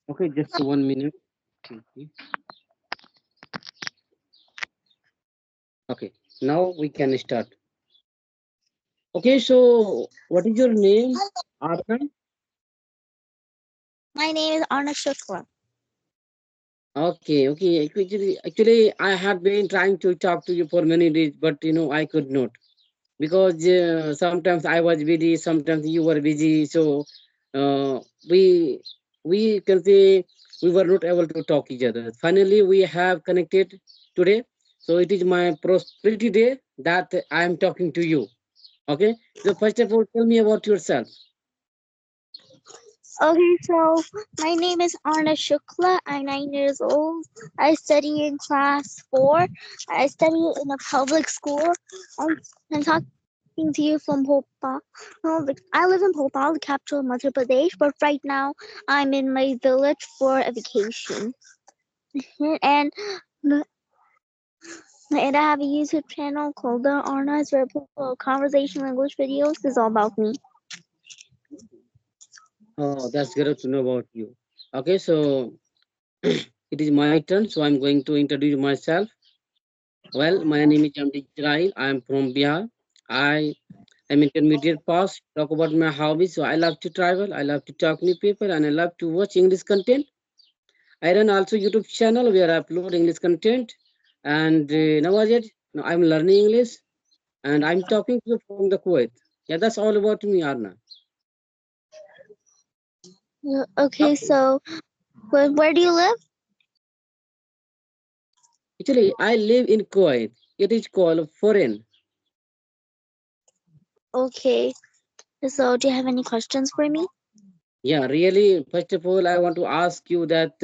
Okay, just 1 minute. Okay, okay. Now we can start. Okay, so what is your name, Arpan? My name is Anna Shukla. Okay, okay. Actually, I had been trying to talk to you for many days, but I could not because sometimes I was busy, sometimes you were busy. So uh, we we can say we were not able to talk each other. Finally, we have connected today. So it is my prosperity day that I am talking to you. Okay. So first of all, tell me about yourself. Okay, so my name is Anna Shukla. I'm 9 years old. I study in class 4. I study in a public school. I'm talking to you from Bhopal. I live in Bhopal, the capital of Madhya Pradesh, but right now I'm in my village for a vacation. And and I have a YouTube channel called The Arna's where I put conversational English videos. This is all about me. Oh, that's great to know about you. Okay, so it is my turn. So I'm going to introduce myself. Well, my name is Jamdi Israel. I'm from Bihar. I am intermediate pass. Talk about my hobbies. So I love to travel. I love to talk new people, and I love to watch English content. I run also YouTube channel where I upload English content. And nowadays, now I'm learning English, and I'm talking to you from the Kuwait. Yeah, that's all about me, Arna. Okay, Okay. so where do you live? Actually, I live in Kuwait. It is called foreign. Okay, so do you have any questions for me? Yeah, really. First of all, I want to ask you that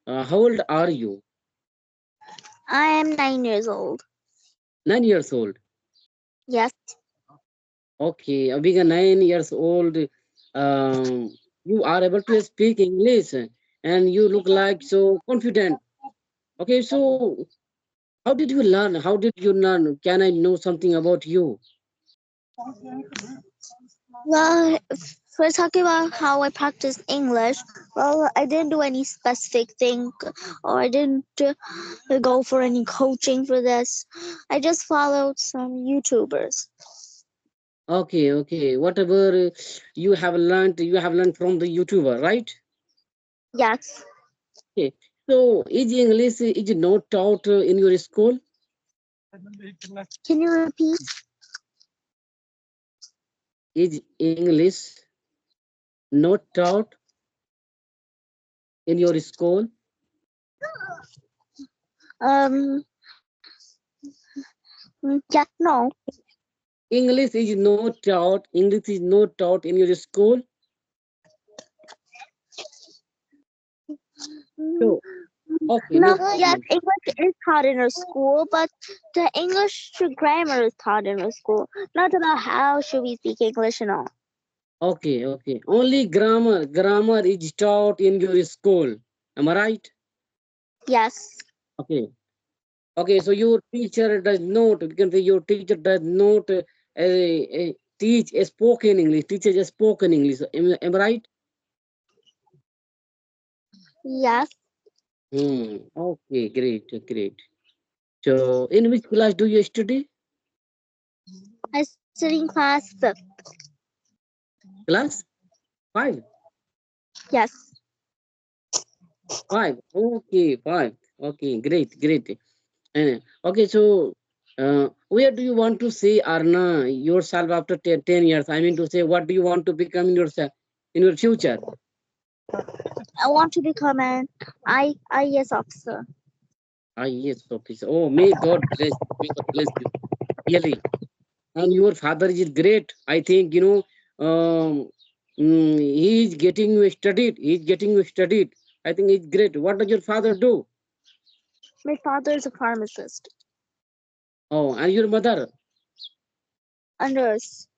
how old are you? I am 9 years old. 9 years old. Yes. Okay, being a 9 years old, you are able to speak English and you look like so confident. Okay, so how did you learn? How did you learn? Can I know something about you? Well, if we're talking about how I practice English. Well, I didn't do any specific thing, or I didn't go for any coaching for this. I just followed some YouTubers. Okay, okay. Whatever you have learned from the YouTuber, right? Yes. Okay. So is English is not taught in your school? Can you repeat? Is English not taught in your school? Um. Yeah. No. English is not taught. English is not taught in your school. So okay, No, no yes, problem. English is taught in a school, but the English grammar is taught in a school. Not about how should we speak English and all. Okay, okay. Only grammar is taught in your school. Am I right? Yes. Okay. Okay, so your teacher does not, we can say your teacher does not teach a spoken English, teaches a spoken English. Am I right? Yes. Okay, great, great. So, in which class do you study? I study in class 5th. Class five. Yes. Five. Okay, five. Okay, great, great. Okay, so where do you want to see Arna yourself after 10 years? I mean to say, what do you want to become in yourself in your future? I want to become an IAS officer. Ah, yes, officer. Oh, may God bless. May God bless you. Really. And your father is great. I think, he is getting you studied. He is getting you studied. I think it's great. What does your father do? My father is a pharmacist. Oh, and your mother? A nurse.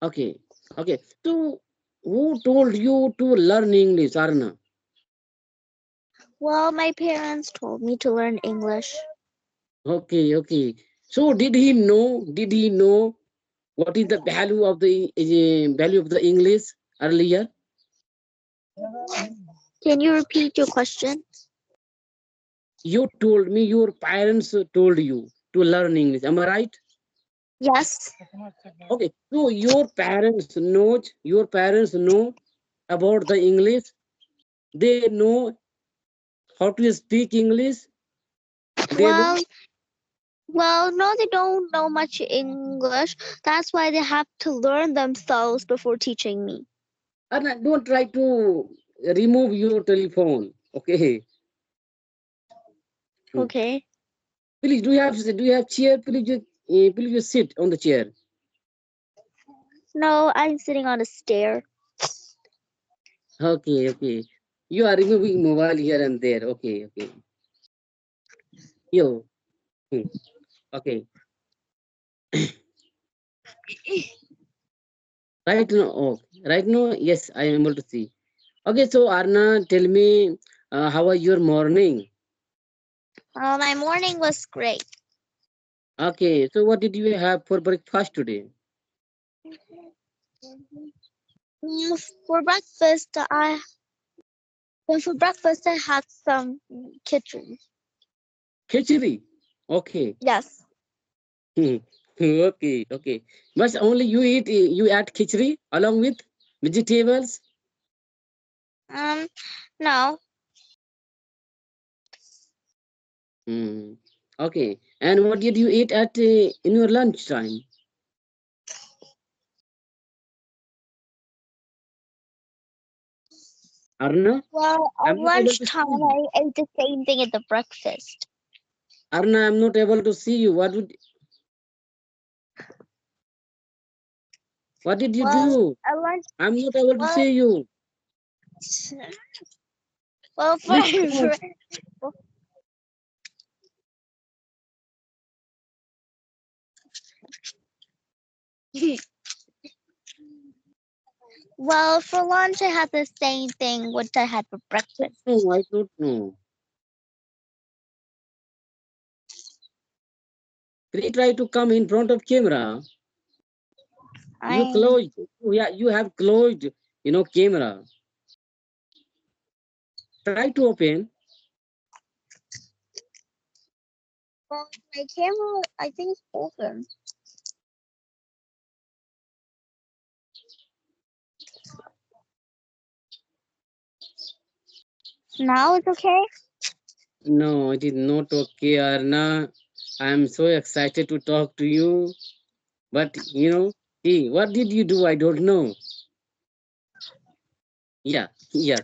Okay. Okay. So, who told you to learn English, Arna? Well, my parents told me to learn English. Okay, okay. So, did he know? Did he know what is the value of the value of the English earlier? Can you repeat your question? You told me your parents told you to learn English. Am I right? Yes. Okay. So your parents know about the English. They know how to speak English. They know. Well, well, no, they don't know much English. That's why they have to learn themselves before teaching me. And don't try to remove your telephone. Okay. Hmm. Okay. Please, do you have chair? Please just sit on the chair. No, I'm sitting on a stair. Okay, okay. You are removing mobile here and there. Okay, okay. You. Hmm. Okay. Right now, yes, I am able to see. Okay, so Arna, tell me, how was your morning? My morning was great. Okay, so what did you have for breakfast today? For breakfast, I had some kitchen. Khichdi. Okay. Yes. Hmm. Okay, okay. But only you add khichdi along with vegetables. Um, no. Hmm. Okay. And what did you eat at in your lunch time? Arna, Well, at I'm not able to lunchtime, see you. I ate the same thing at the breakfast. Arna, I'm not able to see you. What did you Well, do? at lunch, I'm not able to well, see you. well, Please talk. well, for lunch, I had the same thing what I had for breakfast. No, I don't know. Please try to come in front of camera. You I closed. Yeah, you have closed. Camera. Try to open. well, my camera, I think it's open. Now it's okay. No, it is not okay, Arna. I am so excited to talk to you. But see, what did you do? I don't know. Yeah, yeah.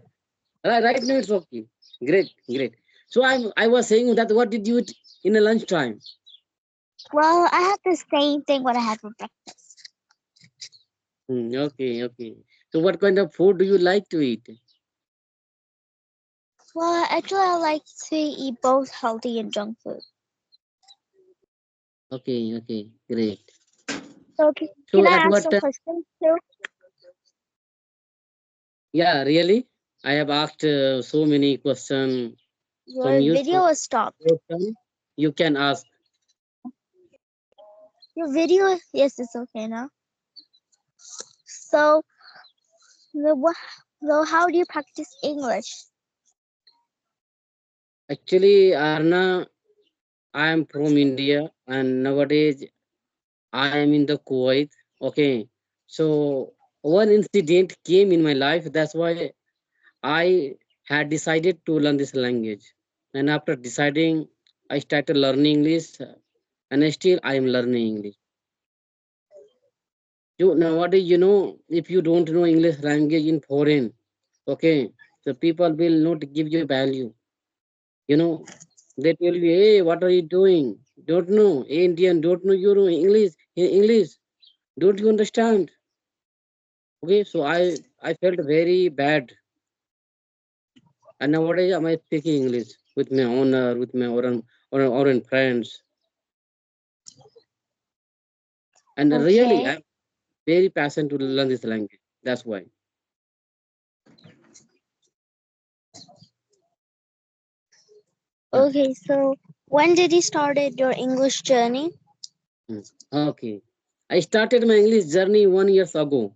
Right now it's okay. Great, great. So I was saying that what did you eat in a lunchtime? Well, I had the same thing what I had for breakfast. Okay, okay. So what kind of food do you like to eat? Well, actually, I like to eat both healthy and junk food. Okay, okay, great. So, can So I at ask what some time? questions too? Yeah, really? I have asked so many questions from Your you. video So is stopped. your turn, you can ask. Your video, yes, it's okay now. So, so how do you practice English? Actually, Arna, I am from India and nowadays I am in the Kuwait. Okay. So one incident came in my life. That's why I had decided to learn this language. And after deciding, I started learning English and still I am learning English. Nowadays, if you don't know English language in foreign, okay, so people will not give you value. You know, they tell you, hey, what are you doing? Don't know. Hey, Indian, don't know you know English. Hey, English. Don't you understand? Okay, so I felt very bad. And nowadays, am I speaking English with my honor, with my own friends. And really, Okay. I'm very passionate to learn this language. That's why. Yeah. Okay, so when did you started your English journey? Mm. Okay. I started my English journey 1 years ago.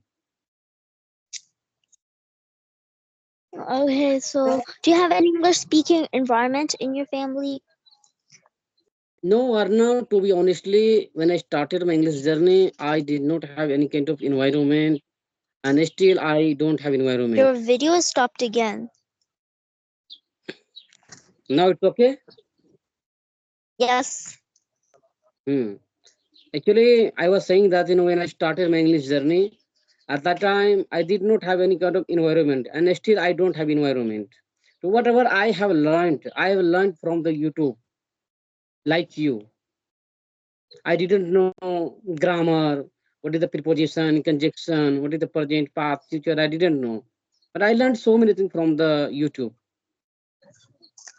Okay, so do you have an English speaking environment in your family? No, Arnav, to be honestly, when I started my English journey, I did not have any kind of environment, and still I don't have environment. Your video is stopped again. Now it's okay. Yes. Hmm. Actually, I was saying that when I started my English journey, at that time I did not have any kind of environment, and still I don't have environment. So whatever I have learned from the YouTube, like you. I didn't know grammar, what is the preposition, conjunction, what is the present, past, future. I didn't know, but I learned so many things from the YouTube.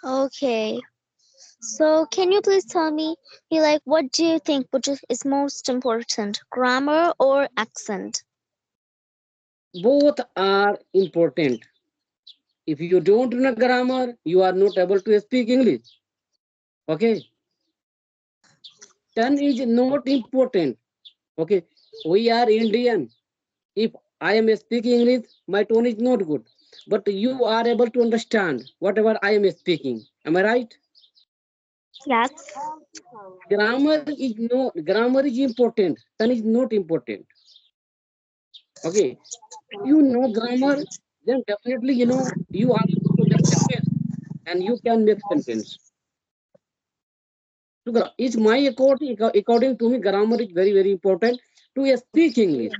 Okay. So can you please tell me, like, what do you think is most important, grammar or accent? Both are important. If you don't know grammar, you are not able to speak English. Okay, tone is not important. Okay, we are Indian. If I am speaking English, my tone is not good. But you are able to understand whatever I am speaking. Am I right? Yes. Grammar is important. Tone is not important. Okay. If you know grammar, then definitely you are able to make sentence and you can make sentence. So it's my according to me, grammar is very, very important to speak English.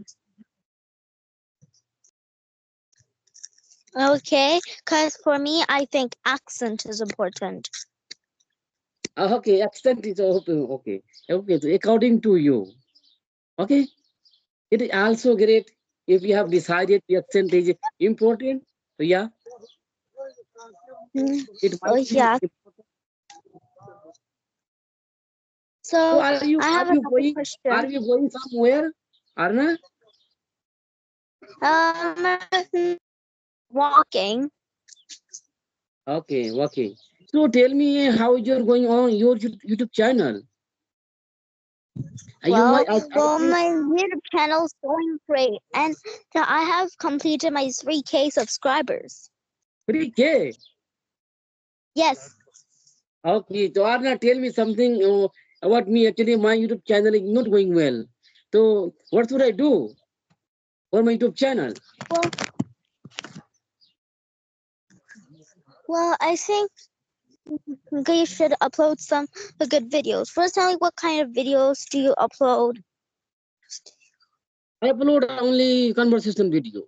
Okay, because for me, I think accent is important. Okay, accent is okay. Okay. Okay. So according to you. Okay. It is also great if you have decided the accent is important. So yeah, Mm, it oh, might be. yeah. So So I have another are question. you going somewhere? Arna? Walking. Okay, okay. So tell me how you're going on your YouTube channel. You Well, might I well, think my YouTube channel is going great, and I have completed my 3K subscribers. 3K. Yes. Okay, so Arna, tell me something about me. Actually, my YouTube channel is not going well. So what should I do for my YouTube channel? Well, well, I think you should upload some good videos. First, tell me what kind of videos do you upload? I upload only conversation video.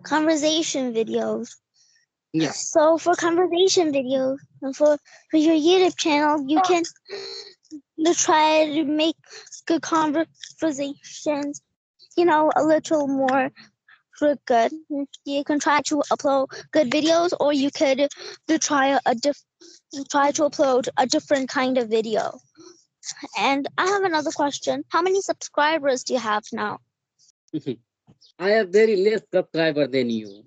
Conversation videos. Yeah. So for conversation videos, and for your YouTube channel, you can try to make good conversations. A little more good. You can try to upload good videos, or you could try try to upload a different kind of video. And I have another question. How many subscribers do you have now? I have very less subscriber than you.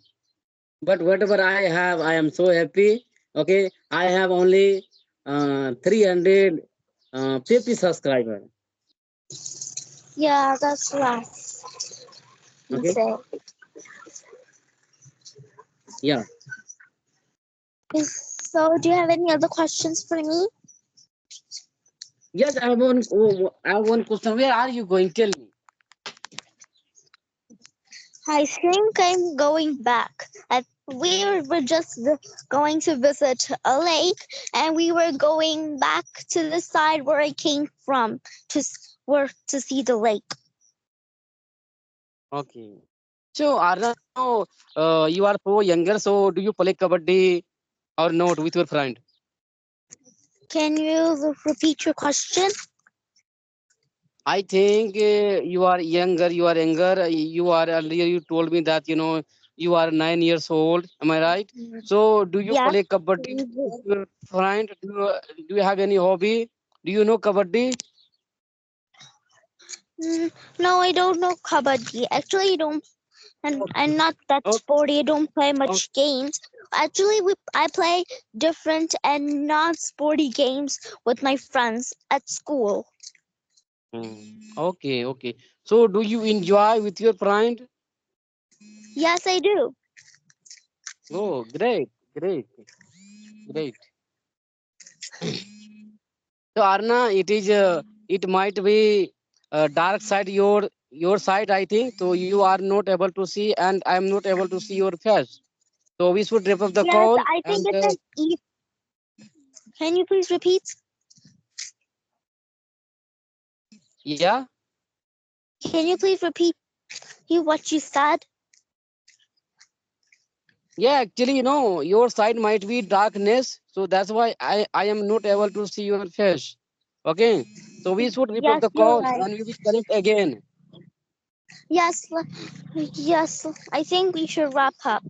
But whatever I have, I am so happy. Okay, I have only 350 subscriber. Yeah, that's less. You Okay, say. yeah. So, do you have any other questions for me? Yes, I have one question. Where are you going? Tell me. I think I'm going back. We were just going to visit a lake, and we were going back to the side where I came from to see the lake. Okay. So, Arnav, you are so younger. So, do you play kabaddi or not with your friend? Can you repeat your question? I think you are younger. You are younger. You are earlier. You told me that you are 9 years old. Am I right? So, do you Yes. play kabaddi with your friend? Do you have any hobby? Do you know kabaddi? Mm, no, I don't know kabaddi. Actually, I don't. And Okay. I'm not that Okay. sporty. I don't play Okay. much games. Actually, I play different and non-sporty games with my friends at school. Okay. Okay. So, do you enjoy with your friend? Yes, I do. Oh, great, great, great. So Arna, it might be dark side your side, I think. So you are not able to see, and I am not able to see your face. So we should wrap up the Yes, call. I think And it's an E. Can you please repeat? yeah, Can you please repeat you what you said? yeah. Actually, your side might be darkness, so that's why I am not able to see your face. Okay. So we should wrap up Yes, the you're call, right. and we will connect again. Yes, yes. I think we should wrap up,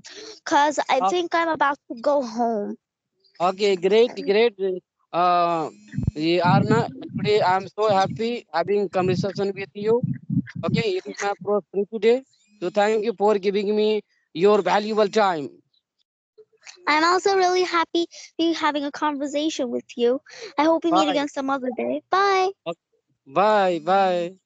cause I Uh, think I'm about to go home. Okay, great, great. Arna, today I'm so happy having conversation with you. Okay, it is my first trip today. So thank you for giving me your valuable time. I'm also really happy be having a conversation with you. I hope we meet Bye. again some other day. Bye. Okay, bye, bye.